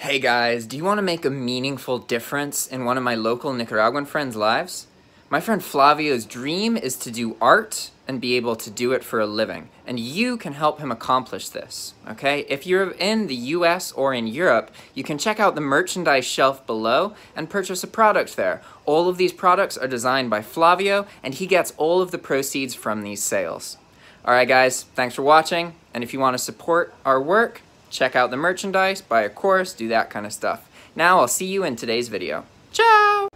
Hey guys, do you want to make a meaningful difference in one of my local Nicaraguan friends' lives? My friend Flavio's dream is to do art and be able to do it for a living, and you can help him accomplish this, okay? If you're in the US or in Europe, you can check out the merchandise shelf below and purchase a product there. All of these products are designed by Flavio, and he gets all of the proceeds from these sales. Alright guys, thanks for watching, and if you want to support our work, check out the merchandise, buy a course, do that kind of stuff. Now I'll see you in today's video. Ciao!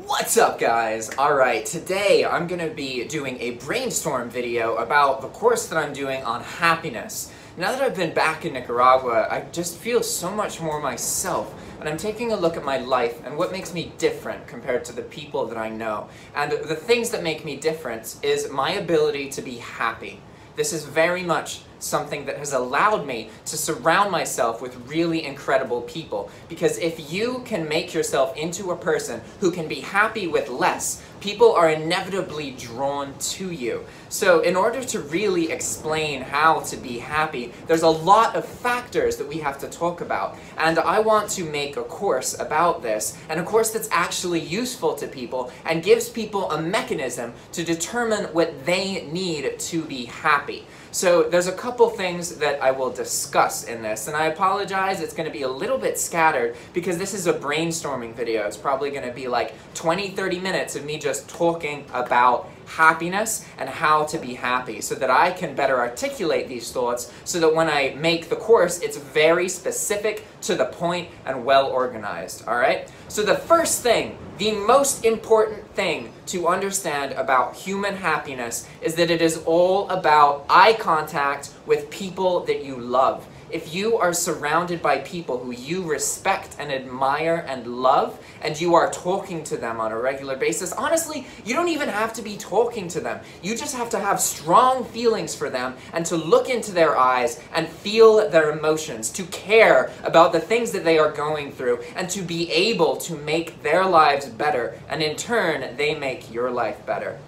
What's up guys? Alright, today I'm going to be doing a brainstorm video about the course that I'm doing on happiness. Now that I've been back in Nicaragua, I just feel so much more myself, and I'm taking a look at my life and what makes me different compared to the people that I know. And the things that make me different is my ability to be happy. This is very much something that has allowed me to surround myself with really incredible people. Because if you can make yourself into a person who can be happy with less, people are inevitably drawn to you. So in order to really explain how to be happy, there's a lot of factors that we have to talk about. And I want to make a course about this, and a course that's actually useful to people and gives people a mechanism to determine what they need to be happy. So there's a couple things that I will discuss in this, and I apologize, it's going to be a little bit scattered because this is a brainstorming video. It's probably going to be like 20-30 minutes of me just talking about happiness and how to be happy so that I can better articulate these thoughts so that when I make the course, it's very specific, to the point, and well organized, alright? So the first thing, the most important thing to understand about human happiness is that it is all about eye contact with people that you love. If you are surrounded by people who you respect and admire and love, and you are talking to them on a regular basis, honestly, you don't even have to be talking to them. You just have to have strong feelings for them and to look into their eyes and feel their emotions, to care about the things that they are going through, and to be able to make their lives better, and in turn, they make your life better.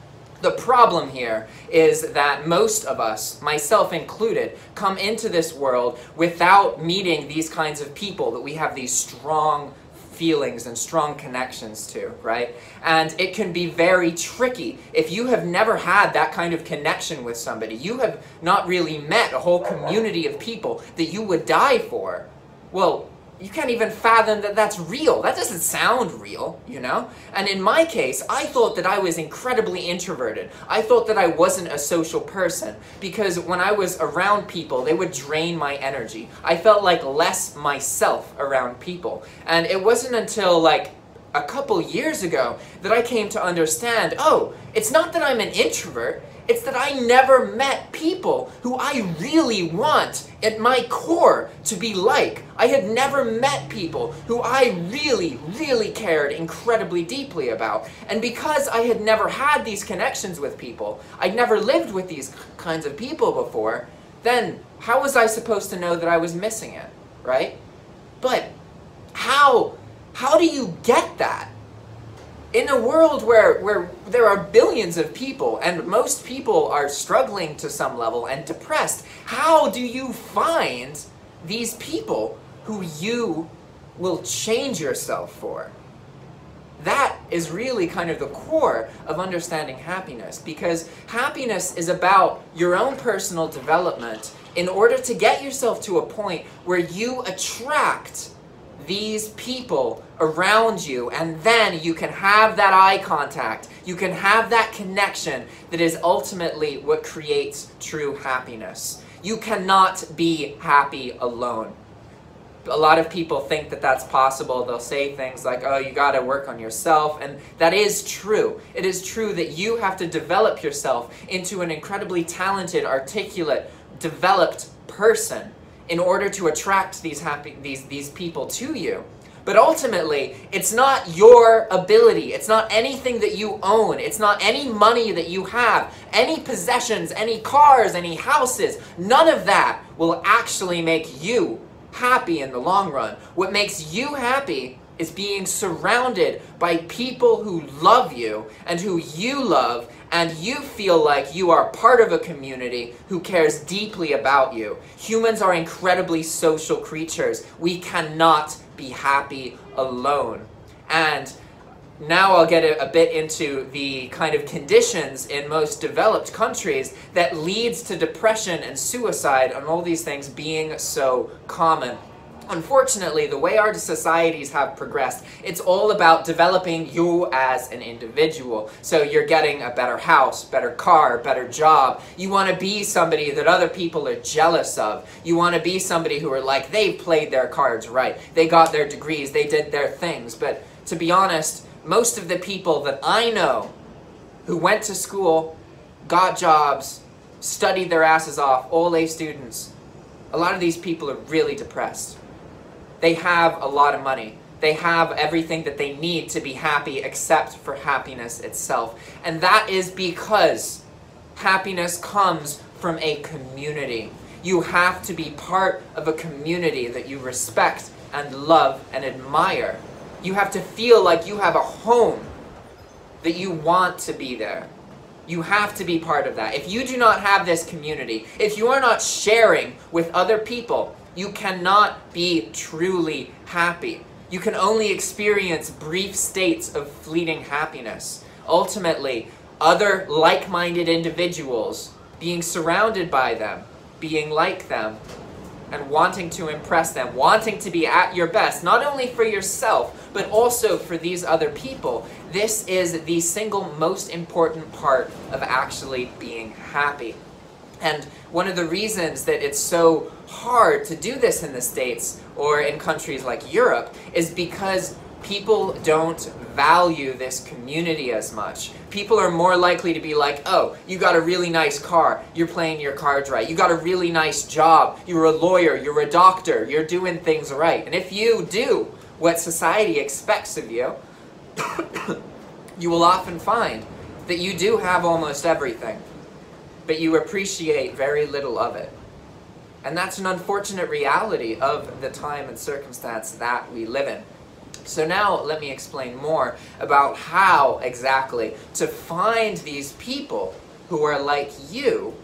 The problem here is that most of us, myself included, come into this world without meeting these kinds of people that we have these strong feelings and strong connections to, right? And it can be very tricky. If you have never had that kind of connection with somebody, you have not really met a whole community of people that you would die for, well, you can't even fathom that that's real. That doesn't sound real, you know? And in my case, I thought that I was incredibly introverted. I thought that I wasn't a social person because when I was around people, they would drain my energy. I felt like less myself around people. And it wasn't until like a couple years ago that I came to understand, oh, it's not that I'm an introvert, it's that I never met people who I really want at my core to be like. I had never met people who I really, really cared incredibly deeply about. And because I had never had these connections with people, I'd never lived with these kinds of people before, then how was I supposed to know that I was missing it, right? But how do you get that? In a world where there are billions of people and most people are struggling to some level and depressed, how do you find these people who you will change yourself for? That is really kind of the core of understanding happiness, because happiness is about your own personal development in order to get yourself to a point where you attract these people around you, and then you can have that eye contact, you can have that connection that is ultimately what creates true happiness. You cannot be happy alone. A lot of people think that that's possible. They'll say things like, oh, you gotta work on yourself, and that is true. It is true that you have to develop yourself into an incredibly talented, articulate, developed person in order to attract these people to you. But ultimately, it's not your ability, it's not anything that you own, it's not any money that you have, any possessions, any cars, any houses, none of that will actually make you happy in the long run. What makes you happy is being surrounded by people who love you and who you love, and you feel like you are part of a community who cares deeply about you. Humans are incredibly social creatures. We cannot be happy alone. And now I'll get a bit into the kind of conditions in most developed countries that leads to depression and suicide and all these things being so common. Unfortunately, the way our societies have progressed, it's all about developing you as an individual. So you're getting a better house, better car, better job. You want to be somebody that other people are jealous of. You want to be somebody who are like, they played their cards right. They got their degrees, they did their things. But to be honest, most of the people that I know who went to school, got jobs, studied their asses off, all A students, a lot of these people are really depressed. They have a lot of money. They have everything that they need to be happy except for happiness itself. And that is because happiness comes from a community. You have to be part of a community that you respect and love and admire. You have to feel like you have a home, that you want to be there. You have to be part of that. If you do not have this community, if you are not sharing with other people, you cannot be truly happy. You can only experience brief states of fleeting happiness. Ultimately, other like-minded individuals, being surrounded by them, being like them, and wanting to impress them, wanting to be at your best, not only for yourself, but also for these other people. This is the single most important part of actually being happy. And one of the reasons that it's so hard to do this in the States or in countries like Europe is because people don't value this community as much. People are more likely to be like, oh, you got a really nice car, you're playing your cards right. You got a really nice job, you're a lawyer, you're a doctor, you're doing things right. And if you do what society expects of you, you will often find that you do have almost everything, but you appreciate very little of it. And that's an unfortunate reality of the time and circumstance that we live in. So now let me explain more about how exactly to find these people who are like you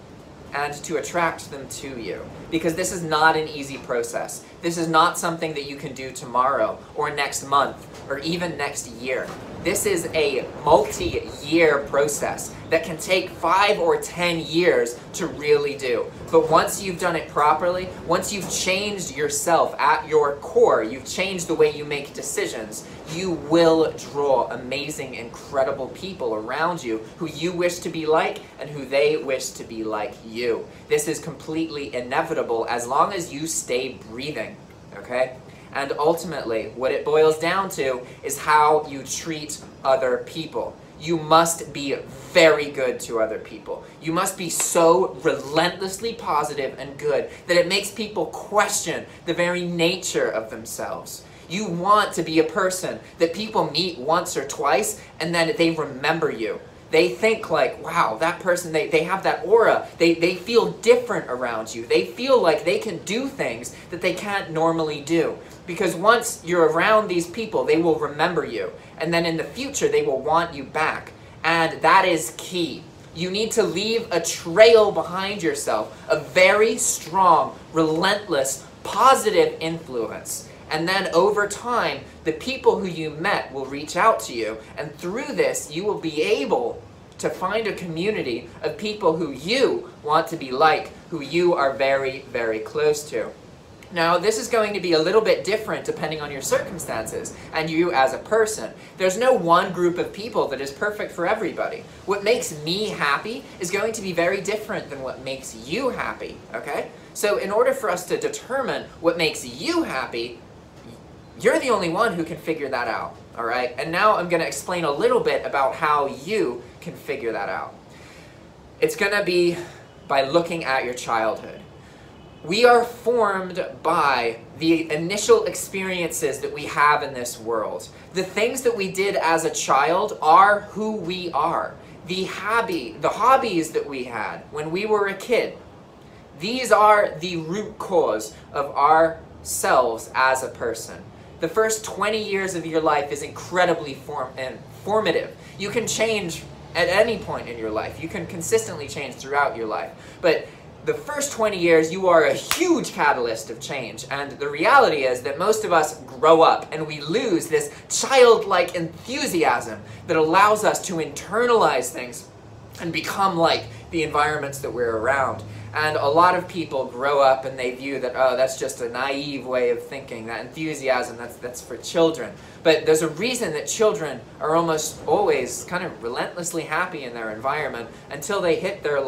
and to attract them to you. Because this is not an easy process. This is not something that you can do tomorrow or next month or even next year. This is a multi-year process that can take 5 or 10 years to really do. But once you've done it properly, once you've changed yourself at your core, you've changed the way you make decisions, you will draw amazing, incredible people around you who you wish to be like and who they wish to be like you. This is completely inevitable as long as you stay breathing, okay? And ultimately, what it boils down to is how you treat other people. You must be very good to other people. You must be so relentlessly positive and good that it makes people question the very nature of themselves. You want to be a person that people meet once or twice and then they remember you. They think like, wow, that person, they have that aura. They feel different around you. They feel like they can do things that they can't normally do. Because once you're around these people, they will remember you. And then in the future, they will want you back. And that is key. You need to leave a trail behind yourself, a very strong, relentless, positive influence. And then over time, the people who you met will reach out to you. And through this, you will be able to find a community of people who you want to be like, who you are very, very close to. Now, this is going to be a little bit different depending on your circumstances and you as a person. There's no one group of people that is perfect for everybody. What makes me happy is going to be very different than what makes you happy, okay? So in order for us to determine what makes you happy, you're the only one who can figure that out, all right? And now I'm going to explain a little bit about how you can figure that out. It's going to be by looking at your childhood. We are formed by the initial experiences that we have in this world. The things that we did as a child are who we are. The hobbies that we had when we were a kid, these are the root cause of ourselves as a person. the first 20 years of your life is incredibly formative. You can change at any point in your life. You can consistently change throughout your life. But the first 20 years, you are a huge catalyst of change. And the reality is that most of us grow up and we lose this childlike enthusiasm that allows us to internalize things and become like the environments that we're around. And a lot of people grow up and they view that, oh, that's just a naive way of thinking, that enthusiasm, that's for children. But there's a reason that children are almost always kind of relentlessly happy in their environment until they hit their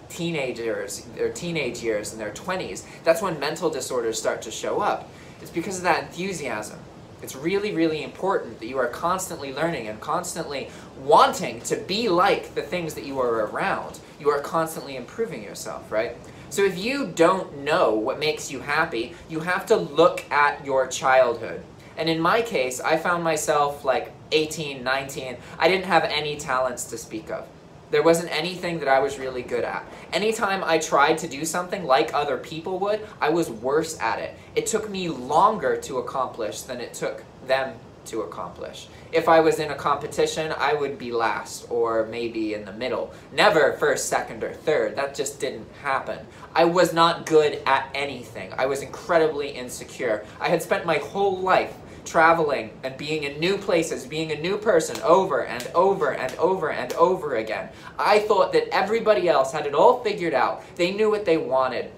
teenage years in their 20s. That's when mental disorders start to show up. It's because of that enthusiasm. It's really, really important that you are constantly learning and constantly wanting to be like the things that you are around. You are constantly improving yourself, right? So if you don't know what makes you happy, you have to look at your childhood. And in my case, I found myself 18, 19. I didn't have any talents to speak of. There wasn't anything that I was really good at. Anytime I tried to do something like other people would, I was worse at it. It took me longer to accomplish than it took them to accomplish. If I was in a competition, I would be last or maybe in the middle. Never first, second, or third. That just didn't happen. I was not good at anything. I was incredibly insecure. I had spent my whole life traveling and being in new places, being a new person over and over and over and over again. I thought that everybody else had it all figured out. They knew what they wanted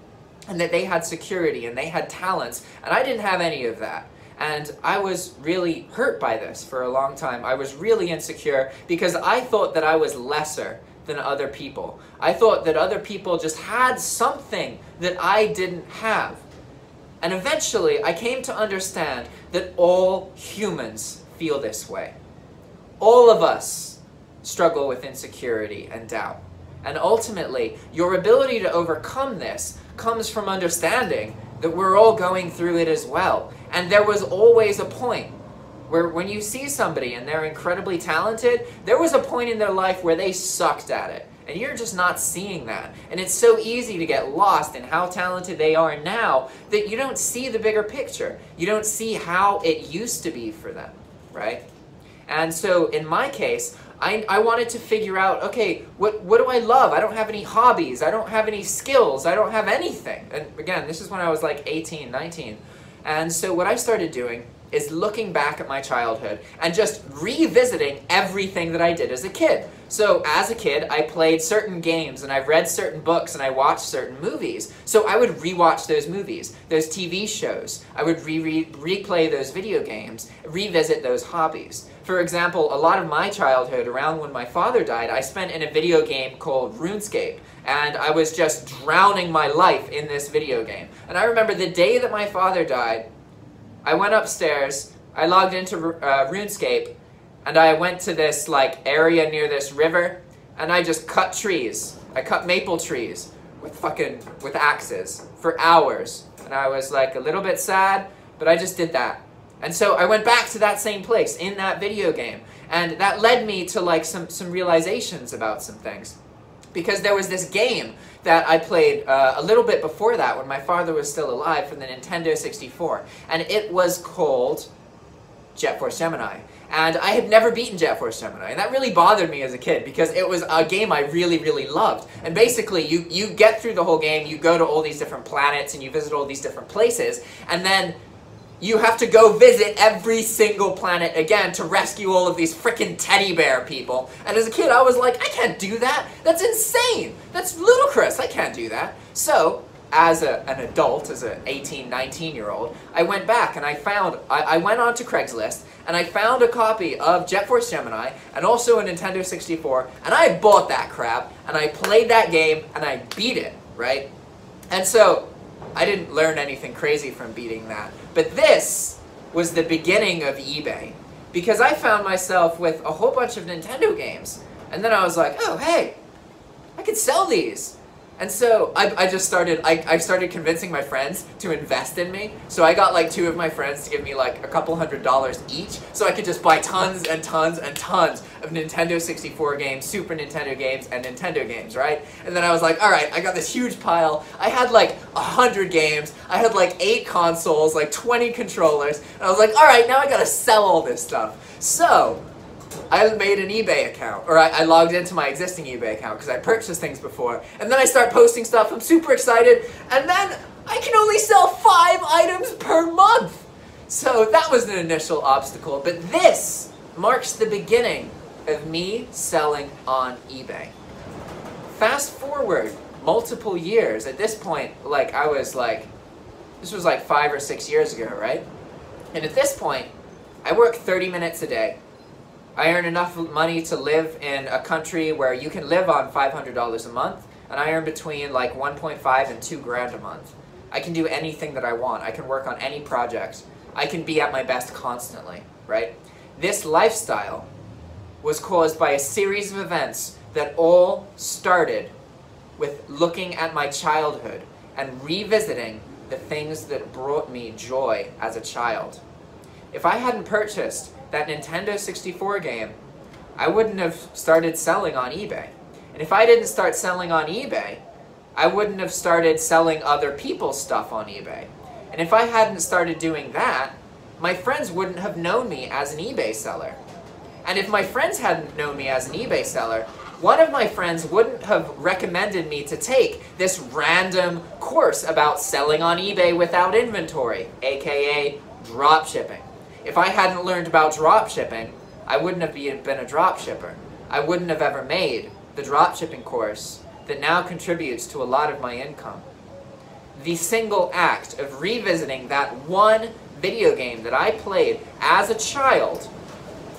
and that they had security and they had talents, and I didn't have any of that. And I was really hurt by this for a long time. I was really insecure because I thought that I was lesser than other people. I thought that other people just had something that I didn't have. And eventually, I came to understand that all humans feel this way. All of us struggle with insecurity and doubt. And ultimately, your ability to overcome this comes from understanding that we're all going through it as well. And there was always a point where when you see somebody and they're incredibly talented, there was a point in their life where they sucked at it. And you're just not seeing that. And it's so easy to get lost in how talented they are now that you don't see the bigger picture. You don't see how it used to be for them, right? And so in my case, I wanted to figure out, okay, what do I love? I don't have any hobbies. I don't have any skills. I don't have anything. And again, this is when I was 18, 19. And so what I started doing is looking back at my childhood and just revisiting everything that I did as a kid. So as a kid, I played certain games and I read certain books and I watched certain movies. So I would rewatch those movies, those TV shows. I would replay those video games, revisit those hobbies. For example, a lot of my childhood, around when my father died, I spent in a video game called RuneScape. And I was just drowning my life in this video game. And I remember the day that my father died, I went upstairs, I logged into RuneScape, and I went to this area near this river, and I just cut trees. I cut maple trees with axes for hours. And I was a little bit sad, but I just did that. And so I went back to that same place in that video game. And that led me to some realizations about some things. Because there was this game that I played a little bit before that when my father was still alive for the Nintendo 64. And it was called Jet Force Gemini. And I had never beaten Jet Force Gemini. And that really bothered me as a kid because it was a game I really, really loved. And basically, you get through the whole game, you go to all these different planets, and you visit all these different places, and then you have to go visit every single planet again to rescue all of these frickin' teddy bear people. And as a kid, I was like, I can't do that. That's insane. That's ludicrous. I can't do that. So, as an adult, as an 18, 19-year-old, I went back and I went on to Craigslist and I found a copy of Jet Force Gemini and also a Nintendo 64, and I bought that crap and I played that game and I beat it, right? And so, I didn't learn anything crazy from beating that. But this was the beginning of eBay. Because I found myself with a whole bunch of Nintendo games. And then I was like, oh, hey, I could sell these. And so I started convincing my friends to invest in me. So I got like 2 of my friends to give me like a couple $100 each, so I could just buy tons and tons and tons of Nintendo 64 games, Super Nintendo games, and Nintendo games, right? And then I was like, all right, I got this huge pile. I had like 100 games. I had like 8 consoles, like 20 controllers. And I was like, all right, now I gotta sell all this stuff. So I made an eBay account, or I logged into my existing eBay account because I purchased things before, and then I start posting stuff. I'm super excited, and then I can only sell 5 items per month. So that was an initial obstacle, but this marks the beginning of me selling on eBay. Fast forward multiple years. At this point, like this was like 5 or 6 years ago, right? And at this point, I work 30 minutes a day. I earn enough money to live in a country where you can live on $500 a month, and I earn between like 1.5 and 2 grand a month. I can do anything that I want. I can work on any project. I can be at my best constantly, right? This lifestyle was caused by a series of events that all started with looking at my childhood and revisiting the things that brought me joy as a child. If I hadn't purchased that Nintendo 64 game, I wouldn't have started selling on eBay. And if I didn't start selling on eBay, I wouldn't have started selling other people's stuff on eBay. And if I hadn't started doing that, my friends wouldn't have known me as an eBay seller. And if my friends hadn't known me as an eBay seller, one of my friends wouldn't have recommended me to take this random course about selling on eBay without inventory, aka dropshipping. If I hadn't learned about dropshipping, I wouldn't have been a dropshipper. I wouldn't have ever made the dropshipping course that now contributes to a lot of my income. The single act of revisiting that one video game that I played as a child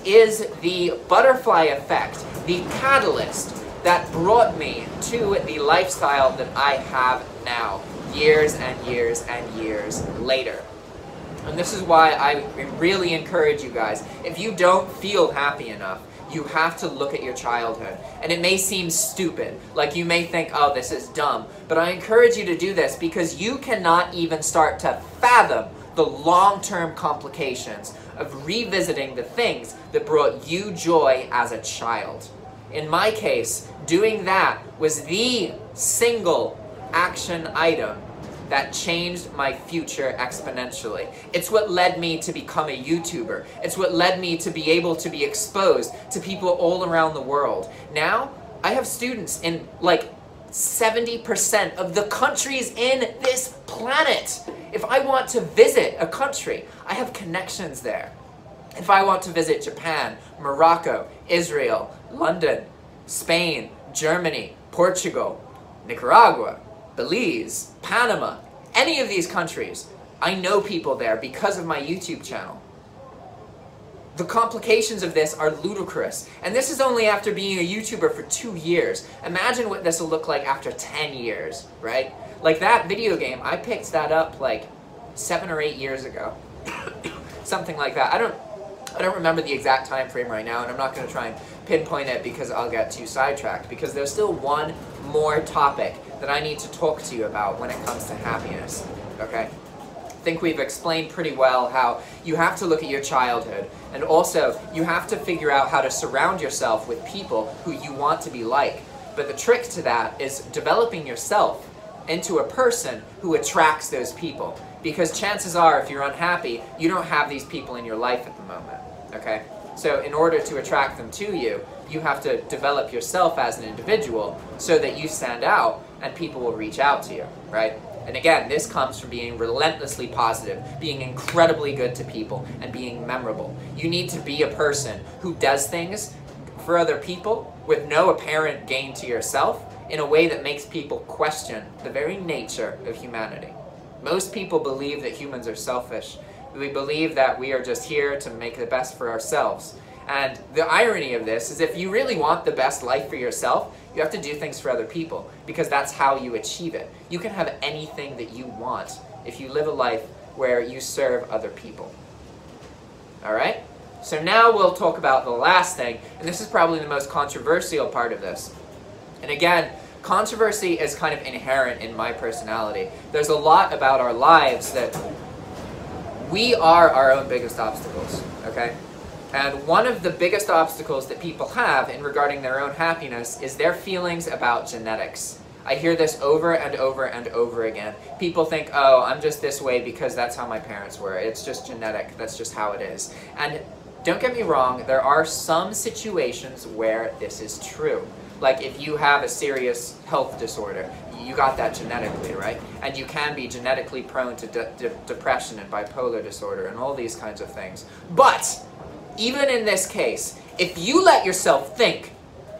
is the butterfly effect, the catalyst that brought me to the lifestyle that I have now, years and years and years later. And this is why I really encourage you guys, if you don't feel happy enough, you have to look at your childhood. And it may seem stupid, like you may think, oh, this is dumb, but I encourage you to do this because you cannot even start to fathom the long-term complications of revisiting the things that brought you joy as a child. In my case, doing that was the single action item that changed my future exponentially. It's what led me to become a YouTuber. It's what led me to be able to be exposed to people all around the world. Now, I have students in like 70% of the countries in this planet. If I want to visit a country, I have connections there. If I want to visit Japan, Morocco, Israel, London, Spain, Germany, Portugal, Nicaragua, Belize, Panama, any of these countries, I know people there because of my YouTube channel. The complications of this are ludicrous. And this is only after being a YouTuber for 2 years. Imagine what this will look like after 10 years, right? Like that video game, I picked that up like 7 or 8 years ago. Something like that. I don't remember the exact time frame right now, and I'm not going to try and pinpoint it because I'll get too sidetracked, because there's still one more topic that I need to talk to you about when it comes to happiness, okay? I think we've explained pretty well how you have to look at your childhood, and also you have to figure out how to surround yourself with people who you want to be like. But the trick to that is developing yourself into a person who attracts those people. Because chances are, if you're unhappy, you don't have these people in your life at the moment, okay? So in order to attract them to you, you have to develop yourself as an individual so that you stand out and people will reach out to you, right? And again, this comes from being relentlessly positive, being incredibly good to people, and being memorable. You need to be a person who does things for other people with no apparent gain to yourself in a way that makes people question the very nature of humanity. Most people believe that humans are selfish. We believe that we are just here to make the best for ourselves. And the irony of this is if you really want the best life for yourself, you have to do things for other people, because that's how you achieve it. You can have anything that you want if you live a life where you serve other people. Alright? So now we'll talk about the last thing, and this is probably the most controversial part of this. And again, controversy is kind of inherent in my personality. There's a lot about our lives that we are our own biggest obstacles, okay? And one of the biggest obstacles that people have in regarding their own happiness is their feelings about genetics. I hear this over and over and over again. People think, oh, I'm just this way because that's how my parents were. It's just genetic. That's just how it is. And don't get me wrong, there are some situations where this is true. Like if you have a serious health disorder, you got that genetically, right? And you can be genetically prone to depression and bipolar disorder and all these kinds of things. But even in this case, if you let yourself think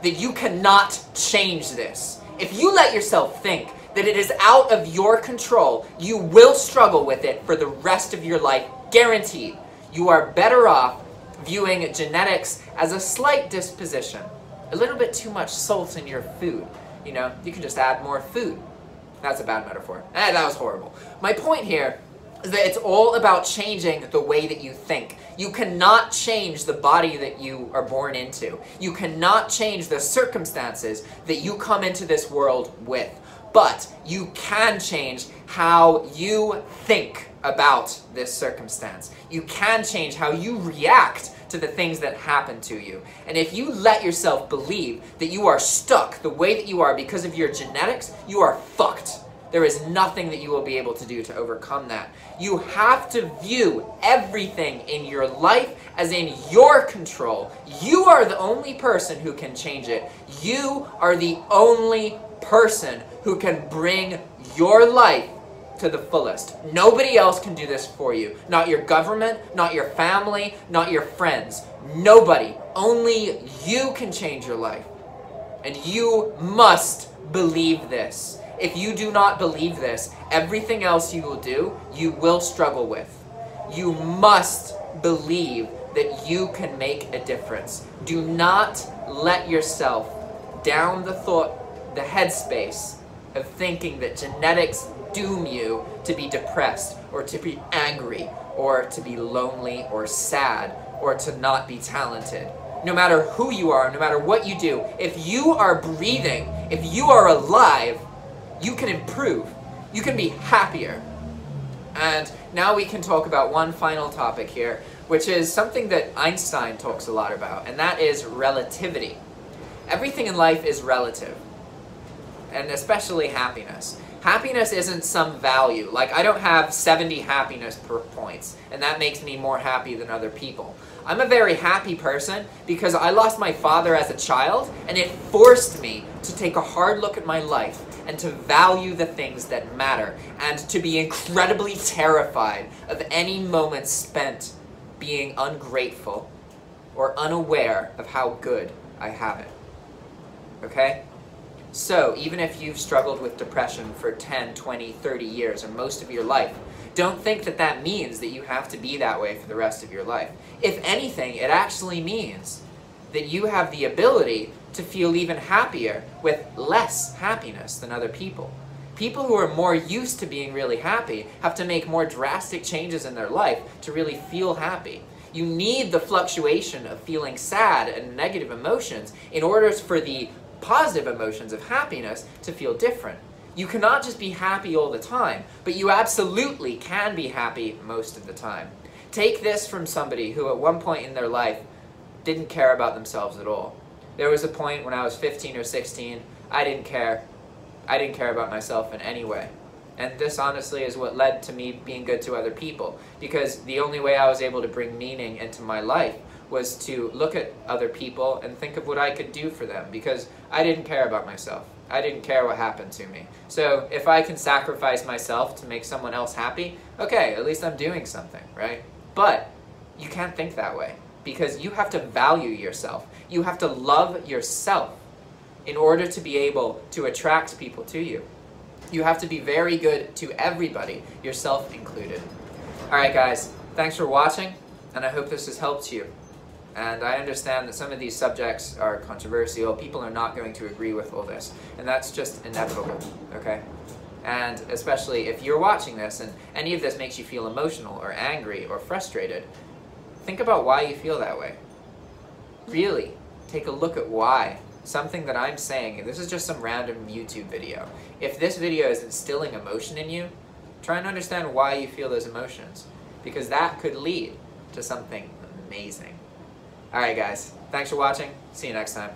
that you cannot change this, if you let yourself think that it is out of your control, you will struggle with it for the rest of your life, guaranteed. You are better off viewing genetics as a slight disposition. A little bit too much salt in your food. You know, you can just add more food. That's a bad metaphor. That was horrible. My point here is that it's all about changing the way that you think. You cannot change the body that you are born into. You cannot change the circumstances that you come into this world with. But you can change how you think about this circumstance. You can change how you react to the things that happen to you. And if you let yourself believe that you are stuck the way that you are because of your genetics, you are fucked. There is nothing that you will be able to do to overcome that. You have to view everything in your life as in your control. You are the only person who can change it. You are the only person who can bring your life to the fullest. Nobody else can do this for you. Not your government, not your family, not your friends. Nobody. Only you can change your life. And you must believe this. If you do not believe this, everything else you will do, you will struggle with. You must believe that you can make a difference. Do not let yourself down the headspace of thinking that genetics doom you to be depressed, or to be angry, or to be lonely, or sad, or to not be talented. No matter who you are, no matter what you do, if you are breathing, if you are alive, you can improve. You can be happier. And now we can talk about one final topic here, which is something that Einstein talks a lot about, and that is relativity. Everything in life is relative, and especially happiness. Happiness isn't some value. Like, I don't have 70 happiness points, and that makes me more happy than other people. I'm a very happy person because I lost my father as a child, and it forced me to take a hard look at my life and to value the things that matter, and to be incredibly terrified of any moment spent being ungrateful or unaware of how good I have it. Okay? So, even if you've struggled with depression for 10, 20, 30 years, or most of your life, don't think that that means that you have to be that way for the rest of your life. If anything, it actually means that you have the ability to feel even happier with less happiness than other people. People who are more used to being really happy have to make more drastic changes in their life to really feel happy. You need the fluctuation of feeling sad and negative emotions in order for the positive emotions of happiness to feel different. You cannot just be happy all the time, but you absolutely can be happy most of the time. Take this from somebody who at one point in their life didn't care about themselves at all. There was a point when I was 15 or 16, I didn't care. I didn't care about myself in any way. And this honestly is what led to me being good to other people, because the only way I was able to bring meaning into my life was to look at other people and think of what I could do for them, because I didn't care about myself. I didn't care what happened to me. So if I can sacrifice myself to make someone else happy, okay, at least I'm doing something, right? But you can't think that way, because you have to value yourself. You have to love yourself in order to be able to attract people to you. You have to be very good to everybody, yourself included. Alright guys, thanks for watching, and I hope this has helped you. And I understand that some of these subjects are controversial. People are not going to agree with all this, and that's just inevitable, okay? And especially if you're watching this and any of this makes you feel emotional or angry or frustrated, think about why you feel that way. Really, take a look at why. something that I'm saying, and this is just some random YouTube video, if this video is instilling emotion in you, try and understand why you feel those emotions, because that could lead to something amazing. Alright guys, thanks for watching. See you next time.